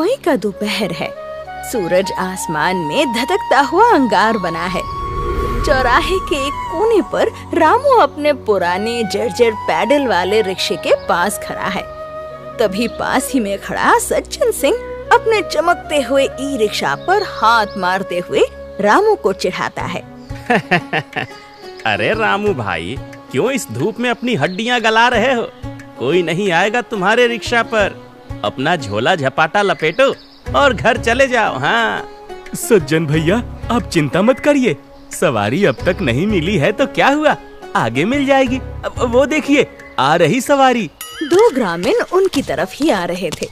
मई का दोपहर है। सूरज आसमान में धधकता हुआ अंगार बना है। चौराहे के एक कोने पर रामू अपने पुराने जर्जर पैडल वाले रिक्शे के पास खड़ा है। तभी पास ही में खड़ा सज्जन सिंह अपने चमकते हुए ई रिक्शा पर हाथ मारते हुए रामू को चिढ़ाता है। अरे रामू भाई, क्यों इस धूप में अपनी हड्डियां गला रहे हो? कोई नहीं आएगा तुम्हारे रिक्शा पर। अपना झोला झपाटा लपेटो और घर चले जाओ। हाँ सज्जन भैया, आप चिंता मत करिए। सवारी अब तक नहीं मिली है तो क्या हुआ, आगे मिल जाएगी। वो देखिए, आ रही सवारी। दो ग्रामीण उनकी तरफ ही आ रहे थे।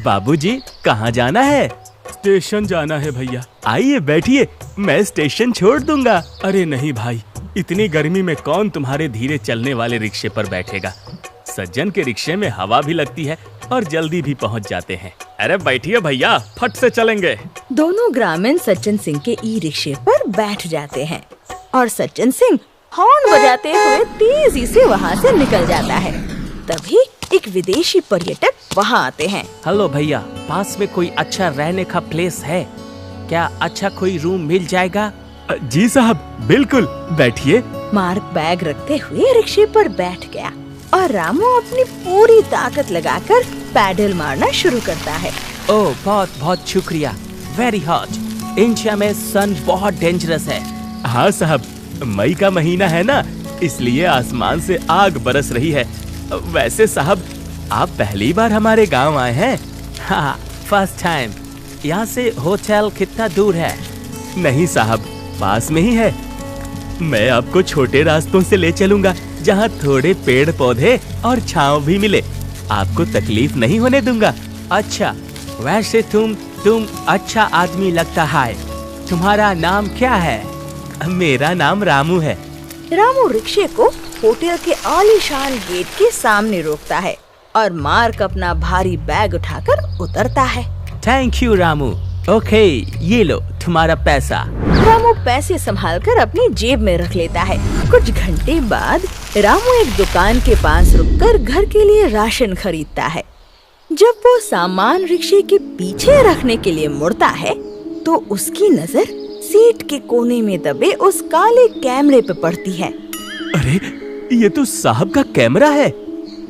बाबूजी, कहाँ जाना है? स्टेशन जाना है भैया। आइए बैठिए, मैं स्टेशन छोड़ दूंगा। अरे नहीं भाई, इतनी गर्मी में कौन तुम्हारे धीरे चलने वाले रिक्शे पर बैठेगा। सज्जन के रिक्शे में हवा भी लगती है और जल्दी भी पहुंच जाते हैं। अरे बैठिए भैया, फट से चलेंगे। दोनों ग्रामीण सज्जन सिंह के ई रिक्शे पर बैठ जाते हैं और सज्जन सिंह हॉर्न बजाते हुए तेजी से वहाँ से निकल जाता है। तभी एक विदेशी पर्यटक वहाँ आते हैं। हेलो भैया, पास में कोई अच्छा रहने का प्लेस है क्या? अच्छा कोई रूम मिल जाएगा? जी साहब, बिल्कुल, बैठिए। मार्क बैग रखते हुए रिक्शे पर बैठ गया और रामू अपनी पूरी ताकत लगाकर पैडल मारना शुरू करता है। ओह, बहुत बहुत शुक्रिया। Very hot. इंडिया में सन बहुत डेंजरस है। हाँ साहब, मई का महीना है ना, इसलिए आसमान से आग बरस रही है। वैसे साहब, आप पहली बार हमारे गांव आए हैं? हाँ, फर्स्ट टाइम। यहाँ से होटल कितना दूर है? नहीं साहब, पास में ही है। मैं आपको छोटे रास्तों से ले चलूंगा, जहाँ थोड़े पेड़ पौधे और छांव भी मिले। आपको तकलीफ नहीं होने दूंगा। अच्छा, वैसे तुम अच्छा आदमी लगता है। तुम्हारा नाम क्या है? मेरा नाम रामू है। रामू रिक्शे को होटल के आलीशान गेट के सामने रोकता है और मार्क अपना भारी बैग उठाकर उतरता है। Thank you Ramu. ओके, ये लो तुम्हारा पैसा। रामू पैसे संभालकर अपनी जेब में रख लेता है। कुछ घंटे बाद रामू एक दुकान के पास रुककर घर के लिए राशन खरीदता है। जब वो सामान रिक्शे के पीछे रखने के लिए मुड़ता है तो उसकी नजर सीट के कोने में दबे उस काले कैमरे पे पड़ती है। अरे, ये तो साहब का कैमरा है।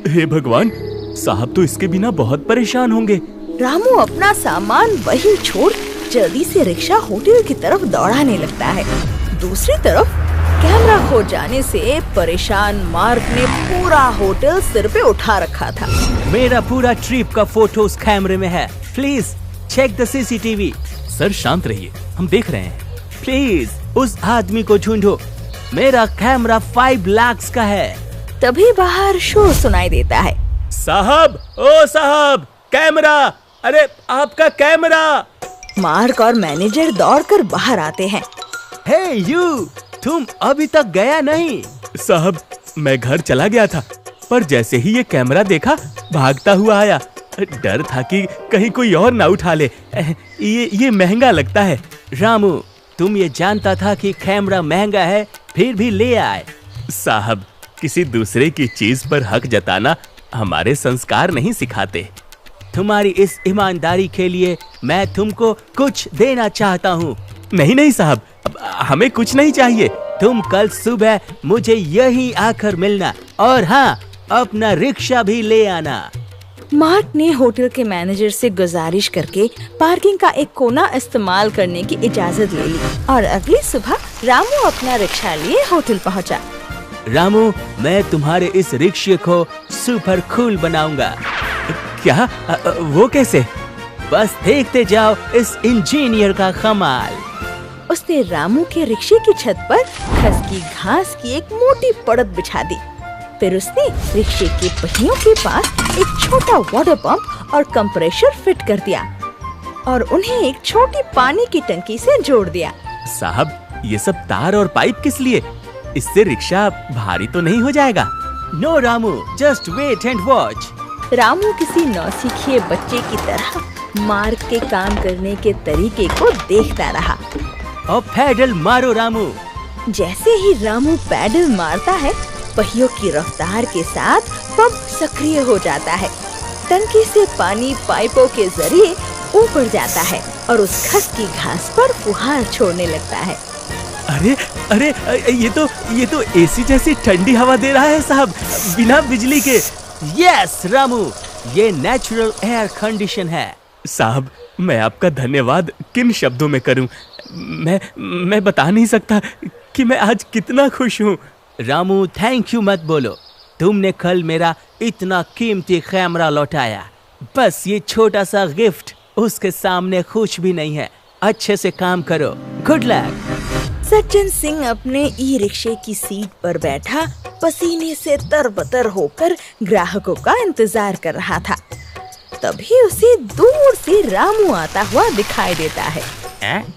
हे भगवान, साहब तो इसके बिना बहुत परेशान होंगे। रामू अपना सामान वहीं छोड़ जल्दी से रिक्शा होटल की तरफ दौड़ाने लगता है। दूसरी तरफ कैमरा खो जाने से परेशान मार्क ने पूरा होटल सिर पे उठा रखा था। मेरा पूरा ट्रिप का फोटो उस कैमरे में है। Please check the CCTV. Sir शांत रहिए, हम देख रहे हैं। प्लीज उस आदमी को ढूंढो। मेरा कैमरा 5 लाख का है। तभी बाहर शोर सुनाई देता है। साहब, ओ साहब, कैमरा! अरे आपका कैमरा! मार्क और मैनेजर दौड़कर बाहर आते हैं। हे यू, तुम अभी तक गया नहीं? साहब, मैं घर चला गया था, पर जैसे ही ये कैमरा देखा भागता हुआ आया। डर था कि कहीं कोई और ना उठा ले। ये महंगा लगता है। रामू, तुम ये जानता था कि कैमरा महंगा है, फिर भी ले आए? साहब, किसी दूसरे की चीज पर हक जताना हमारे संस्कार नहीं सिखाते। तुम्हारी इस ईमानदारी के लिए मैं तुमको कुछ देना चाहता हूँ। नहीं नहीं साहब, हमें कुछ नहीं चाहिए। तुम कल सुबह मुझे यहीं आकर मिलना, और हाँ, अपना रिक्शा भी ले आना। मार्क ने होटल के मैनेजर से गुजारिश करके पार्किंग का एक कोना इस्तेमाल करने की इजाजत ले ली और अगली सुबह रामू अपना रिक्शा लिए होटल पहुंचा। रामू, मैं तुम्हारे इस रिक्शे को सुपर कूल बनाऊंगा। क्या? वो कैसे? बस देखते जाओ इस इंजीनियर का कमाल। उसने रामू के रिक्शे की छत पर खसकी घास की एक मोटी परत बिछा दी। फिर उसने रिक्शे के पहियों के पास एक छोटा वाटर पंप और कंप्रेसर फिट कर दिया और उन्हें एक छोटी पानी की टंकी से जोड़ दिया। साहब, ये सब तार और पाइप किस लिए? इससे रिक्शा भारी तो नहीं हो जाएगा? No Ramu, just wait and watch. Ramu किसी नौसिखिए बच्चे की तरह मार्क के काम करने के तरीके को देखता रहा। और पैडल मारो रामू। जैसे ही रामू पैडल मारता है, पहियों की रफ्तार के साथ पंप सक्रिय हो जाता है। टंकी से पानी पाइपों के जरिए ऊपर जाता है और उस खस की घास पर फुहार छोड़ने लगता है। अरे अरे ये तो एसी जैसी ठंडी हवा दे रहा है साहब, बिना बिजली के। यस रामू, ये नेचुरल एयर कंडीशन है। साहब, मैं आपका धन्यवाद किन शब्दों में करूं। मैं बता नहीं सकता कि मैं आज कितना खुश हूँ। रामू, थैंक यू मत बोलो। तुमने कल मेरा इतना कीमती कैमरा लौटाया। बस ये छोटा सा गिफ्ट उसके सामने कुछ भी नहीं है। अच्छे से काम करो। Good luck. सज्जन सिंह अपने ई रिक्शे की सीट पर बैठा पसीने से तरबतर होकर ग्राहकों का इंतजार कर रहा था। तभी उसे दूर से रामू आता हुआ दिखाई देता है।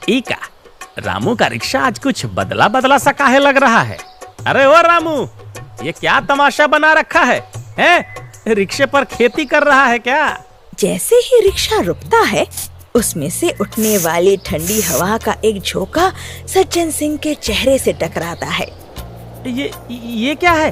इका, रामू का रिक्शा आज कुछ बदला बदला सा काहे लग रहा है। अरे ओ रामू, ये क्या तमाशा बना रखा है? रिक्शे पर खेती कर रहा है क्या? जैसे ही रिक्शा रुकता है, उसमें से उठने वाली ठंडी हवा का एक झोंका सज्जन सिंह के चेहरे से टकराता है। ये क्या है?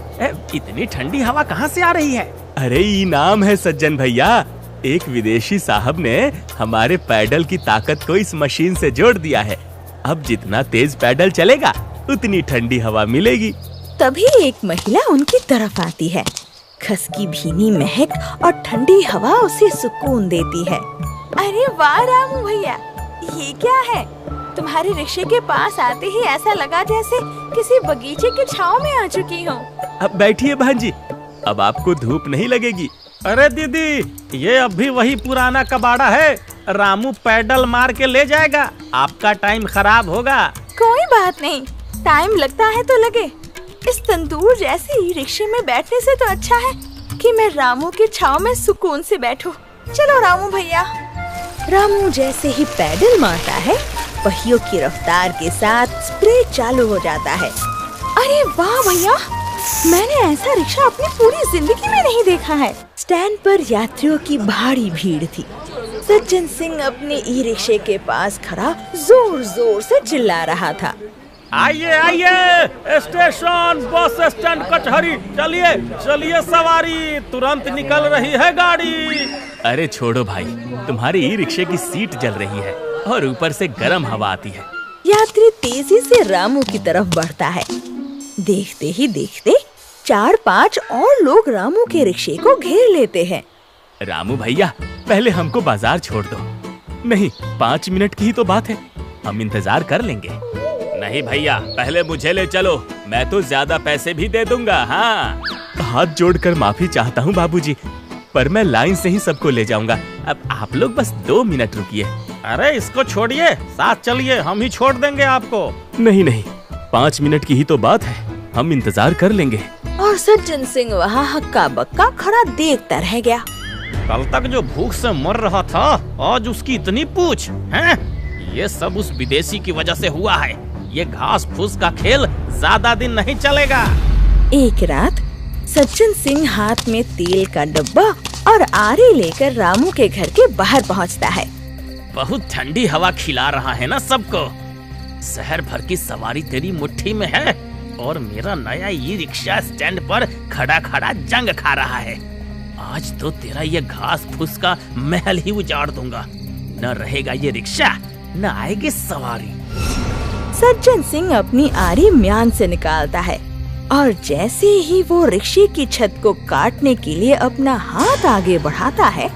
इतनी ठंडी हवा कहाँ से आ रही है? अरे इनाम है सज्जन भैया। एक विदेशी साहब ने हमारे पैडल की ताकत को इस मशीन से जोड़ दिया है। अब जितना तेज पैडल चलेगा उतनी ठंडी हवा मिलेगी। तभी एक महिला उनकी तरफ आती है। खस की भीनी महक और ठंडी हवा उसे सुकून देती है। अरे वाह रामू भैया, ये क्या है? तुम्हारे रिक्शे के पास आते ही ऐसा लगा जैसे किसी बगीचे की छांव में आ चुकी हूँ। अब बैठिए बहन जी, अब आपको धूप नहीं लगेगी। अरे दीदी, ये अब भी वही पुराना कबाड़ा है। रामू पैडल मार के ले जाएगा, आपका टाइम खराब होगा। कोई बात नहीं, टाइम लगता है तो लगे। इस तंदूर जैसे ही रिक्शे में बैठने से तो अच्छा है कि मैं रामू के छांव में सुकून से बैठूं। चलो रामू भैया। रामू जैसे ही पैडल मारता है, पहियों की रफ्तार के साथ स्प्रे चालू हो जाता है। अरे वाह भैया, मैंने ऐसा रिक्शा अपनी पूरी जिंदगी में नहीं देखा है। स्टैंड पर यात्रियों की भारी भीड़ थी। सज्जन सिंह अपने ई रिक्शे के पास खड़ा जोर जोर से चिल्ला रहा था। आइए आइए, स्टेशन बस स्टैंड कचहरी, चलिए चलिए सवारी, तुरंत निकल रही है गाड़ी। अरे छोड़ो भाई, तुम्हारी ई रिक्शे की सीट जल रही है और ऊपर से गर्म हवा आती है। यात्री तेजी से रामू की तरफ बढ़ता है। देखते ही देखते 4-5 और लोग रामू के रिक्शे को घेर लेते हैं। रामू भैया, पहले हमको बाजार छोड़ दो। नहीं, 5 मिनट की ही तो बात है, हम इंतजार कर लेंगे। नहीं भैया, पहले मुझे ले चलो, मैं तो ज्यादा पैसे भी दे दूंगा। हाँ, हाथ जोड़कर माफी चाहता हूँ बाबूजी, पर मैं लाइन से ही सबको ले जाऊंगा। अब आप लोग बस 2 मिनट रुकिए। अरे इसको छोड़िए, साथ चलिए, हम ही छोड़ देंगे आपको। नहीं नहीं, 5 मिनट की ही तो बात है, हम इंतजार कर लेंगे। और सज्जन सिंह वहाँ हक्का बक्का खड़ा देखता रह गया। कल तक जो भूख से मर रहा था, आज उसकी इतनी पूछ हैं? ये सब उस विदेशी की वजह से हुआ है। ये घास फूस का खेल ज्यादा दिन नहीं चलेगा। एक रात सज्जन सिंह हाथ में तेल का डब्बा और आरी लेकर रामू के घर के बाहर पहुंचता है। बहुत ठंडी हवा खिला रहा है ना सबको। शहर भर की सवारी तेरी मुट्ठी में है और मेरा नया ई रिक्शा स्टैंड पर खड़ा खड़ा जंग खा रहा है। आज तो तेरा ये घास फूस का महल ही उजाड़ दूंगा। न रहेगा ये रिक्शा, न आएगी सवारी। सज्जन सिंह अपनी आरी म्यान से निकालता है और जैसे ही वो रिक्शे की छत को काटने के लिए अपना हाथ आगे बढ़ाता है,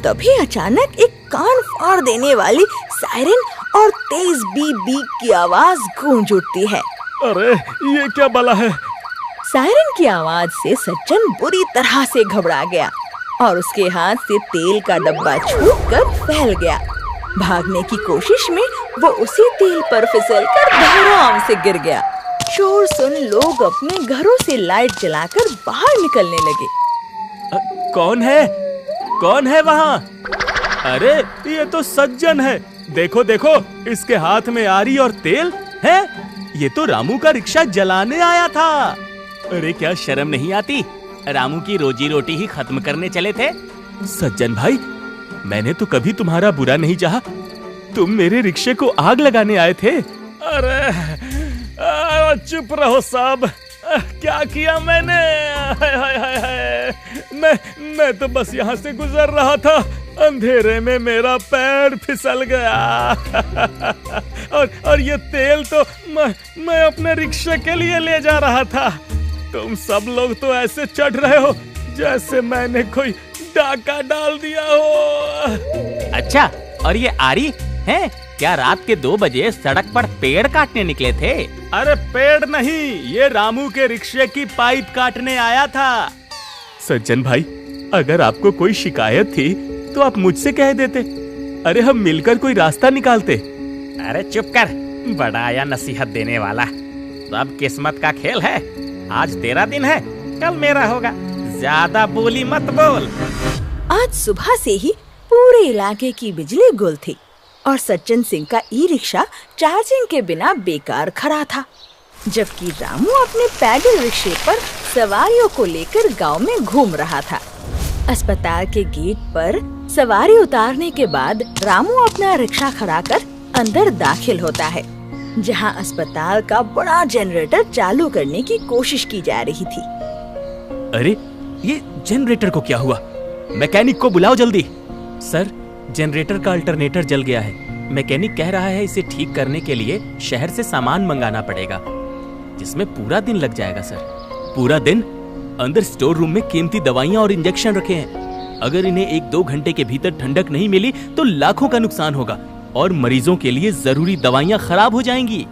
तभी अचानक एक कान फाड़ देने वाली सायरन और तेज बीप बीप की आवाज गूंज उठती है। अरे ये क्या बला है? सायरन की आवाज से सज्जन बुरी तरह से घबरा गया और उसके हाथ से तेल का डब्बा छूटकर फैल गया। भागने की कोशिश में वो उसी तेल पर फिसलकर धड़ाम से गिर गया। शोर सुन लोग अपने घरों से लाइट जलाकर बाहर निकलने लगे। कौन है वहाँ? अरे ये तो सज्जन है। देखो देखो, इसके हाथ में आरी और तेल है। ये तो रामू का रिक्शा जलाने आया था। अरे क्या शर्म नहीं आती? रामू की रोजी रोटी ही खत्म करने चले थे। सज्जन भाई, मैंने तो कभी तुम्हारा बुरा नहीं चाहा। तुम मेरे रिक्शे को आग लगाने आए थे। अरे चुप रहो साहब, क्या किया मैंने? हाय हाय हाय हाय, मैं तो बस यहाँ से गुजर रहा था। अंधेरे में मेरा पैर फिसल गया। और ये तेल तो मैं अपने रिक्शे के लिए ले जा रहा था। तुम सब लोग तो ऐसे चढ़ रहे हो जैसे मैंने कोई डाका डाल दिया हो। अच्छा, और ये आरी हैं? क्या रात के 2 बजे सड़क पर पेड़ काटने निकले थे? अरे पेड़ नहीं, ये रामू के रिक्शे की पाइप काटने आया था। सज्जन भाई, अगर आपको कोई शिकायत थी तो आप मुझसे कह देते। अरे हम मिलकर कोई रास्ता निकालते। अरे चुप कर, बड़ा आया नसीहत देने वाला। सब किस्मत का खेल है। आज तेरा दिन है, कल मेरा होगा। ज्यादा बोली मत बोल। आज सुबह से ही पूरे इलाके की बिजली गुल थी और सज्जन सिंह का ई रिक्शा चार्जिंग के बिना बेकार खड़ा था, जबकि रामू अपने पैडल रिक्शे पर सवारियों को लेकर गांव में घूम रहा था। अस्पताल के गेट पर सवारी उतारने के बाद रामू अपना रिक्शा खड़ा कर अंदर दाखिल होता है, जहां अस्पताल का बड़ा जनरेटर चालू करने की कोशिश की जा रही थी। अरे ये जनरेटर को क्या हुआ? मैकेनिक को बुलाओ जल्दी। सर, जनरेटर का अल्टरनेटर जल गया है। मैकेनिक कह रहा है इसे ठीक करने के लिए शहर से सामान मंगाना पड़ेगा, जिसमें पूरा दिन लग जाएगा। सर, पूरा दिन? अंदर स्टोर रूम में कीमती दवाइयां और इंजेक्शन रखे हैं। अगर इन्हें 1-2 घंटे के भीतर ठंडक नहीं मिली तो लाखों का नुकसान होगा और मरीजों के लिए जरूरी दवाइयां खराब हो जाएंगी।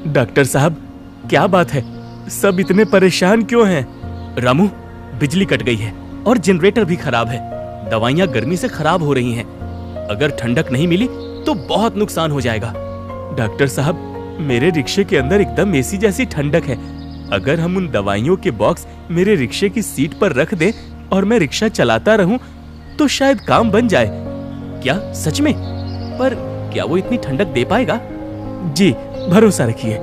डॉक्टर साहब, क्या बात है? सब इतने परेशान क्यों हैं? रामू, बिजली कट गई है और जनरेटर भी खराब है। दवाइयां गर्मी से खराब हो रही हैं। अगर ठंडक नहीं मिली तो बहुत नुकसान हो जाएगा। डॉक्टर साहब, मेरे रिक्शे के अंदर एकदम एसी जैसी ठंडक है। अगर हम उन दवाइयों के बॉक्स मेरे रिक्शे की सीट पर रख दें और मैं रिक्शा चलाता रहूं तो शायद काम बन जाए। क्या सच में? पर क्या वो इतनी ठंडक दे पाएगा? जी, भरोसा रखिए।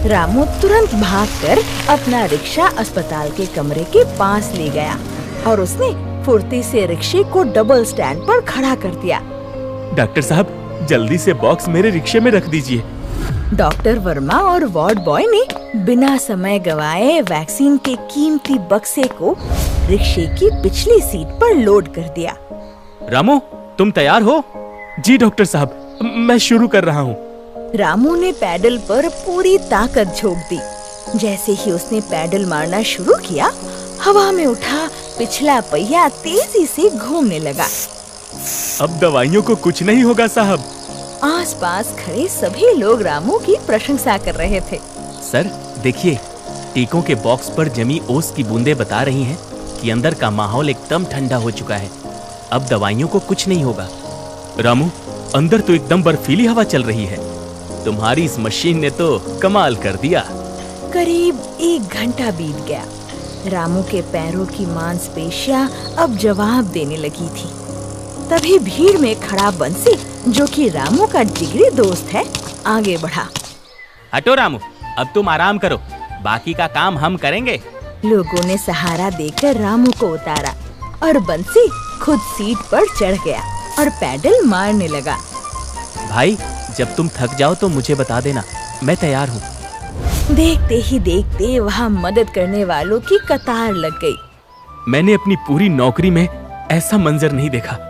रामू तुरंत भागकर अपना रिक्शा अस्पताल के कमरे के पास ले गया और उसने फुर्ती से रिक्शे को डबल स्टैंड पर खड़ा कर दिया। डॉक्टर साहब, जल्दी से बॉक्स मेरे रिक्शे में रख दीजिए। डॉक्टर वर्मा और वार्ड बॉय ने बिना समय गवाए वैक्सीन के कीमती बक्से को रिक्शे की पिछली सीट पर लोड कर दिया। रामू, तुम तैयार हो? जी डॉक्टर साहब, मैं शुरू कर रहा हूँ। रामू ने पैडल पर पूरी ताकत झोंक दी। जैसे ही उसने पैडल मारना शुरू किया, हवा में उठा पिछला पहिया तेजी से घूमने लगा। अब दवाइयों को कुछ नहीं होगा साहब। आसपास खड़े सभी लोग रामू की प्रशंसा कर रहे थे। सर देखिए, टीकों के बॉक्स पर जमी ओस की बूंदें बता रही हैं कि अंदर का माहौल एकदम ठंडा हो चुका है। अब दवाइयों को कुछ नहीं होगा। रामू, अंदर तो एकदम बर्फीली हवा चल रही है। तुम्हारी इस मशीन ने तो कमाल कर दिया। करीब 1 घंटा बीत गया। रामू के पैरों की मांसपेशियां अब जवाब देने लगी थी। तभी भीड़ में खड़ा बंसी, जो कि रामू का जिगरी दोस्त है, आगे बढ़ा। हटो रामू, अब तुम आराम करो, बाकी का काम हम करेंगे। लोगों ने सहारा देकर रामू को उतारा और बंसी खुद सीट पर चढ़ गया और पैडल मारने लगा। भाई, जब तुम थक जाओ तो मुझे बता देना, मैं तैयार हूँ। देखते ही देखते वहाँ मदद करने वालों की कतार लग गई। मैंने अपनी पूरी नौकरी में ऐसा मंजर नहीं देखा।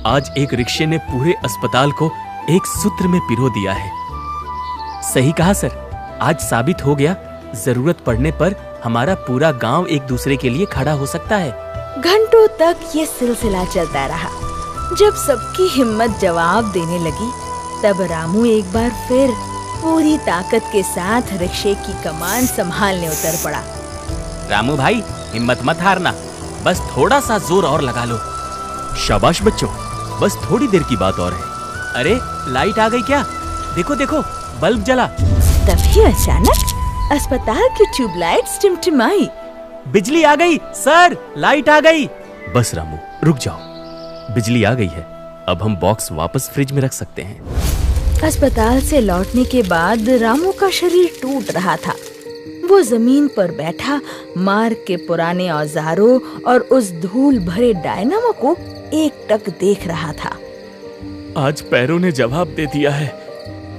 आज एक रिक्शे ने पूरे अस्पताल को एक सूत्र में पिरो दिया है। सही कहा सर, आज साबित हो गया, जरूरत पड़ने पर हमारा पूरा गांव एक दूसरे के लिए खड़ा हो सकता है। घंटों तक ये सिलसिला चलता रहा। जब सबकी हिम्मत जवाब देने लगी, तब रामू एक बार फिर पूरी ताकत के साथ रिक्शे की कमान संभालने उतर पड़ा। रामू भाई, हिम्मत मत हारना, बस थोड़ा सा जोर और लगा लो। शाबाश बच्चों, बस थोड़ी देर की बात और है। अरे लाइट आ गई क्या? देखो देखो, बल्ब जला। तभी अचानक अस्पताल की ट्यूबलाइट टिमटिमाई। बिजली आ गई सर, लाइट आ गई। बस रामू, रुक जाओ, बिजली आ गई है। अब हम बॉक्स वापस फ्रिज में रख सकते हैं। अस्पताल से लौटने के बाद रामू का शरीर टूट रहा था। वो जमीन पर बैठा मार्ग के पुराने औजारों और उस धूल भरे डायनामो को एकटक देख रहा था। आज पैरों ने जवाब दे दिया है।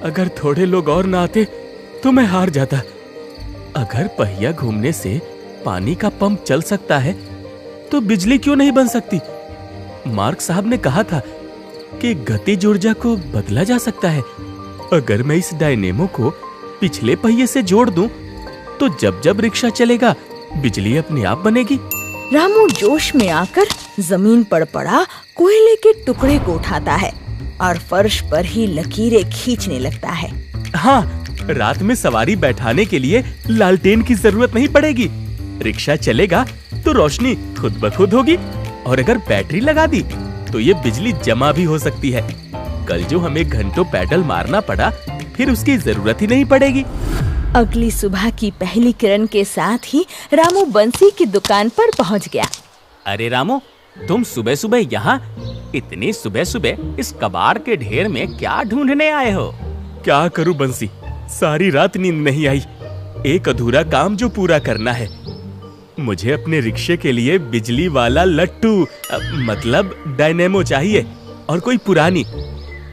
अगर थोड़े लोग और ना आते तो मैं हार जाता। अगर पहिया घूमने से पानी का पंप चल सकता है तो बिजली क्यों नहीं बन सकती? मार्क साहब ने कहा था कि गतिज ऊर्जा को बदला जा सकता है। अगर मैं इस डायनेमो को पिछले पहिए से जोड़ दूं, तो जब जब रिक्शा चलेगा बिजली अपने आप बनेगी। रामू जोश में आकर जमीन पर पड़ा कोयले के टुकड़े को उठाता है और फर्श पर ही लकीरें खींचने लगता है। हाँ, रात में सवारी बैठाने के लिए लालटेन की जरूरत नहीं पड़ेगी। रिक्शा चलेगा तो रोशनी खुद ब खुद होगी, और अगर बैटरी लगा दी तो ये बिजली जमा भी हो सकती है। कल जो हमें घंटों पैडल मारना पड़ा, फिर उसकी जरूरत ही नहीं पड़ेगी। अगली सुबह की पहली किरण के साथ ही रामू बंसी की दुकान पर पहुंच गया। अरे रामू, तुम सुबह सुबह यहाँ इतनी सुबह सुबह इस कबाड़ के ढेर में क्या ढूंढने आए हो? क्या करूं बंसी, सारी रात नींद नहीं आई। एक अधूरा काम जो पूरा करना है। मुझे अपने रिक्शे के लिए बिजली वाला लट्टू मतलब डायनेमो चाहिए, और कोई पुरानी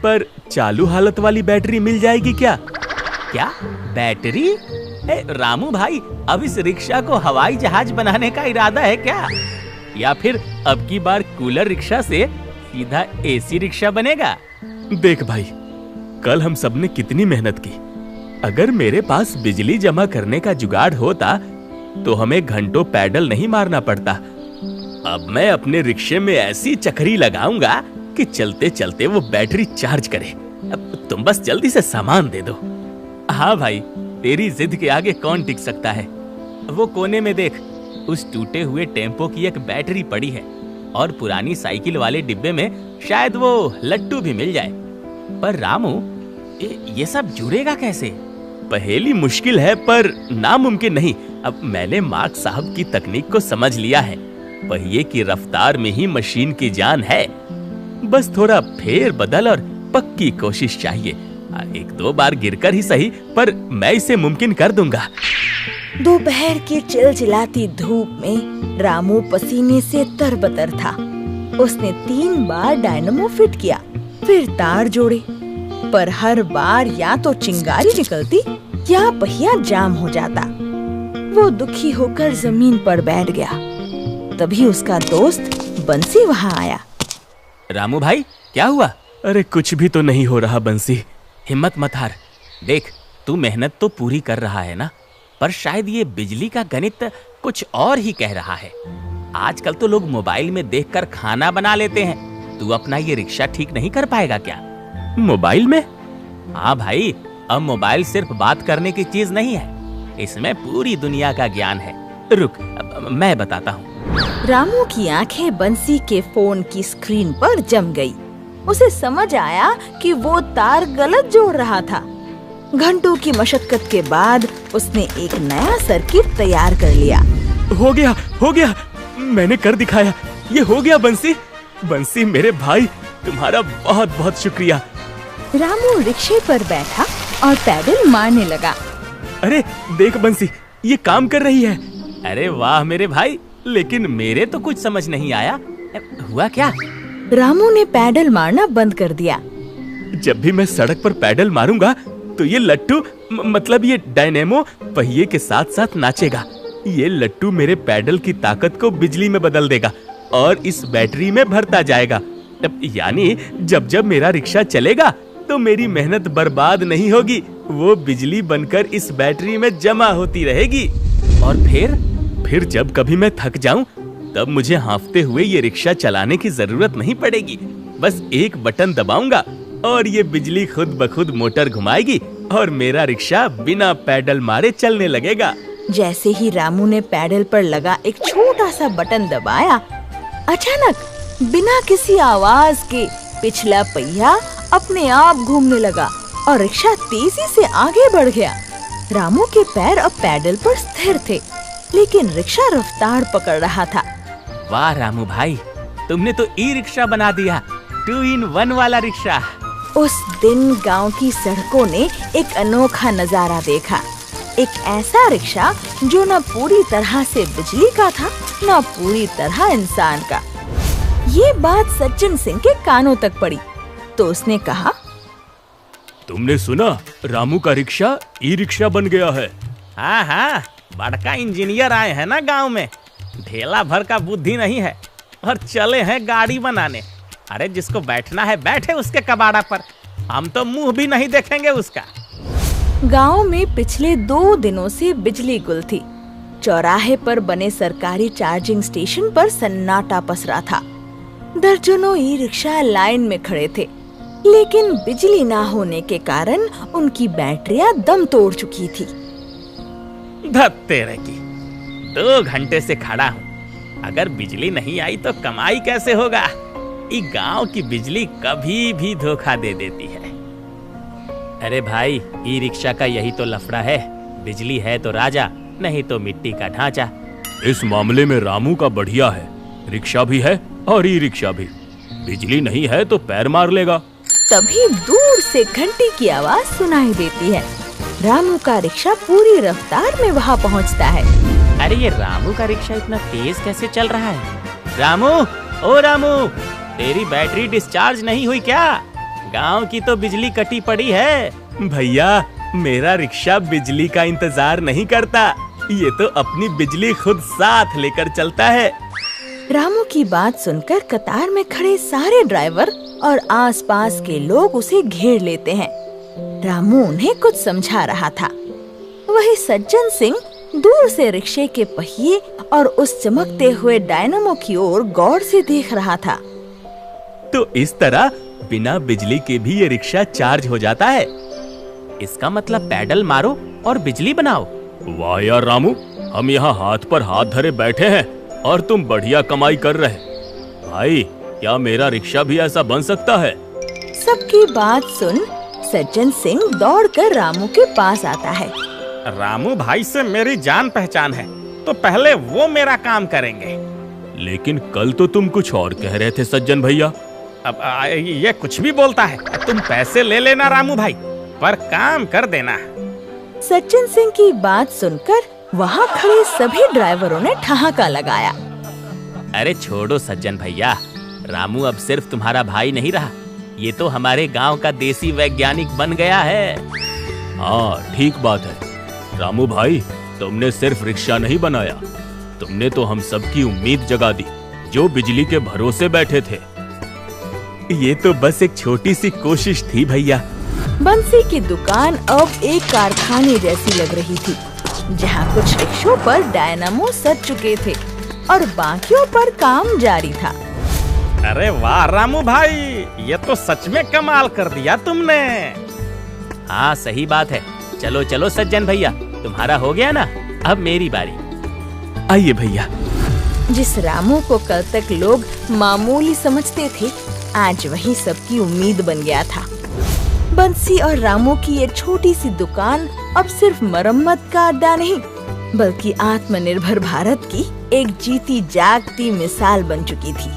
पर चालू हालत वाली बैटरी मिल जाएगी क्या? क्या बैटरी? रामू भाई, अब इस रिक्शा को हवाई जहाज बनाने का इरादा है क्या? या फिर अब की बार कूलर रिक्शा से सीधा एसी रिक्शा बनेगा? देख भाई, कल हम सब ने कितनी मेहनत की। अगर मेरे पास बिजली जमा करने का जुगाड़ होता तो हमें घंटों पैडल नहीं मारना पड़ता। अब मैं अपने रिक्शे में ऐसी चक्री लगाऊंगा कि चलते चलते वो बैटरी चार्ज करे। अब तुम बस जल्दी से सामान दे दो। हाँ भाई, तेरी जिद के आगे कौन टिक सकता है। वो कोने में देख, उस टूटे हुए टेम्पो की एक बैटरी पड़ी है, और पुरानी साइकिल वाले डिब्बे में शायद वो लट्टू भी मिल जाए। पर रामू, ये सब जुड़ेगा कैसे? पहेली मुश्किल है पर नामुमकिन नहीं। अब मैंने मार्क साहब की तकनीक को समझ लिया है। पहिए की रफ्तार में ही मशीन की जान है। बस थोड़ा फेर बदल और पक्की कोशिश चाहिए। एक दो बार गिरकर ही सही, पर मैं इसे मुमकिन कर दूंगा। दोपहर की चिलचिलाती धूप में रामू पसीने से तरबतर था। उसने 3 बार डायनेमो फिट किया, फिर तार जोड़े, पर हर बार या तो चिंगारी निकलती या पहिया जाम हो जाता। वो दुखी होकर जमीन पर बैठ गया। तभी उसका दोस्त बंसी वहाँ आया। रामू भाई, क्या हुआ? अरे कुछ भी तो नहीं हो रहा बंसी, हिम्मत मत हार। देख, तू मेहनत तो पूरी कर रहा है ना, पर शायद ये बिजली का गणित कुछ और ही कह रहा है। आजकल तो लोग मोबाइल में देखकर खाना बना लेते हैं। तू अपना ये रिक्शा ठीक नहीं कर पाएगा क्या? मोबाइल में? हाँ भाई, अब मोबाइल सिर्फ बात करने की चीज नहीं है, इसमें पूरी दुनिया का ज्ञान है। रुक, मैं बताता हूँ। रामू की आंखें बंसी के फोन की स्क्रीन पर जम गई। उसे समझ आया कि वो तार गलत जोड़ रहा था। घंटों की मशक्कत के बाद उसने एक नया सर्किट तैयार कर लिया। हो गया, हो गया, मैंने कर दिखाया। ये हो गया बंसी। बंसी मेरे भाई, तुम्हारा बहुत बहुत शुक्रिया। रामू रिक्शे पर बैठा और पैडल मारने लगा। अरे देख बंसी, ये काम कर रही है। अरे वाह मेरे भाई, लेकिन मेरे तो कुछ समझ नहीं आया। हुआ क्या? रामू ने पैडल मारना बंद कर दिया। जब भी मैं सड़क पर पैडल मारूंगा तो ये लट्टू मतलब ये डायनेमो पहिए के साथ साथ नाचेगा। ये लट्टू मेरे पैडल की ताकत को बिजली में बदल देगा और इस बैटरी में भरता जाएगा। यानी जब जब मेरा रिक्शा चलेगा तो मेरी मेहनत बर्बाद नहीं होगी, वो बिजली बनकर इस बैटरी में जमा होती रहेगी। और फिर जब कभी मैं थक जाऊं तब मुझे हांफते हुए ये रिक्शा चलाने की जरूरत नहीं पड़ेगी। बस एक बटन दबाऊंगा और ये बिजली खुद ब खुद मोटर घुमाएगी और मेरा रिक्शा बिना पैडल मारे चलने लगेगा। जैसे ही रामू ने पैडल पर लगा एक छोटा सा बटन दबाया, अचानक बिना किसी आवाज के पिछला पहिया अपने आप घूमने लगा और रिक्शा तेजी से आगे बढ़ गया। रामू के पैर अब पैडल पर स्थिर थे, लेकिन रिक्शा रफ्तार पकड़ रहा था। वाह रामू भाई, तुमने तो ई रिक्शा बना दिया, 2 in 1 वाला रिक्शा। उस दिन गांव की सड़कों ने एक अनोखा नजारा देखा। एक ऐसा रिक्शा जो न पूरी तरह से बिजली का था, न पूरी तरह इंसान का। ये बात सज्जन सिंह के कानों तक पड़ी तो उसने कहा, तुमने सुना, रामू का रिक्शा ई रिक्शा बन गया है। हाँ, बड़का इंजीनियर आए हैं ना गांव में, ढेला भर का बुद्धि नहीं है। और चले हैं गाड़ी बनाने। अरे जिसको बैठना है बैठे उसके कबाड़ा पर, हम तो मुंह भी नहीं देखेंगे उसका। गांव में पिछले 2 दिनों से बिजली गुल थी। चौराहे पर बने सरकारी चार्जिंग स्टेशन पर सन्नाटा पसरा था। दर्जनों ई रिक्शा लाइन में खड़े थे, लेकिन बिजली ना होने के कारण उनकी बैटरियां दम तोड़ चुकी थी। धत तेरे की, 2 घंटे से खड़ा हूँ, अगर बिजली नहीं आई तो कमाई कैसे होगा। ये गांव की बिजली कभी भी धोखा दे देती है। अरे भाई, ई रिक्शा का यही तो लफड़ा है, बिजली है तो राजा, नहीं तो मिट्टी का ढांचा। इस मामले में रामू का बढ़िया है, रिक्शा भी है और ई रिक्शा भी। बिजली नहीं है तो पैर मार लेगा। तभी दूर से घंटी की आवाज सुनाई देती है। रामू का रिक्शा पूरी रफ्तार में वहाँ पहुँचता है। अरे ये रामू का रिक्शा इतना तेज कैसे चल रहा है? रामू, ओ रामू, तेरी बैटरी डिस्चार्ज नहीं हुई क्या? गांव की तो बिजली कटी पड़ी है। भैया, मेरा रिक्शा बिजली का इंतजार नहीं करता, ये तो अपनी बिजली खुद साथ लेकर चलता है। रामू की बात सुनकर कतार में खड़े सारे ड्राइवर और आसपास के लोग उसे घेर लेते हैं। रामू उन्हें कुछ समझा रहा था। वही सज्जन सिंह दूर से रिक्शे के पहिए और उस चमकते हुए डायनामो की ओर गौर से देख रहा था। तो इस तरह बिना बिजली के भी ये रिक्शा चार्ज हो जाता है। इसका मतलब पैडल मारो और बिजली बनाओ। वाह यार रामू, हम यहाँ हाथ पर हाथ धरे बैठे हैं और तुम बढ़िया कमाई कर रहे। भाई, क्या मेरा रिक्शा भी ऐसा बन सकता है? सबकी बात सुन सज्जन सिंह दौड़कर रामू के पास आता है। रामू भाई से मेरी जान पहचान है, तो पहले वो मेरा काम करेंगे। लेकिन कल तो तुम कुछ और कह रहे थे सज्जन भैया। अब ये कुछ भी बोलता है। तुम पैसे ले लेना रामू भाई, पर काम कर देना। सज्जन सिंह की बात सुनकर वहाँ खड़े सभी ड्राइवरों ने ठहाका लगाया। अरे छोड़ो सज्जन भैया, रामू अब सिर्फ तुम्हारा भाई नहीं रहा, ये तो हमारे गांव का देसी वैज्ञानिक बन गया है। हाँ, ठीक बात है रामू भाई, तुमने सिर्फ रिक्शा नहीं बनाया, तुमने तो हम सबकी उम्मीद जगा दी जो बिजली के भरोसे बैठे थे। ये तो बस एक छोटी सी कोशिश थी भैया। बंसी की दुकान अब एक कारखाने जैसी लग रही थी, जहाँ कुछ रिक्शों पर डायनामो सज चुके थे और बाकियों पर काम जारी था। अरे वाह रामू भाई, ये तो सच में कमाल कर दिया तुमने। हाँ सही बात है। चलो चलो सज्जन भैया, तुम्हारा हो गया ना, अब मेरी बारी। आइए भैया। जिस रामू को कल तक लोग मामूली समझते थे, आज वही सबकी उम्मीद बन गया था। बंसी और रामू की ये छोटी सी दुकान अब सिर्फ मरम्मत का अड्डा नहीं, बल्कि आत्मनिर्भर भारत की एक जीती जागती मिसाल बन चुकी थी।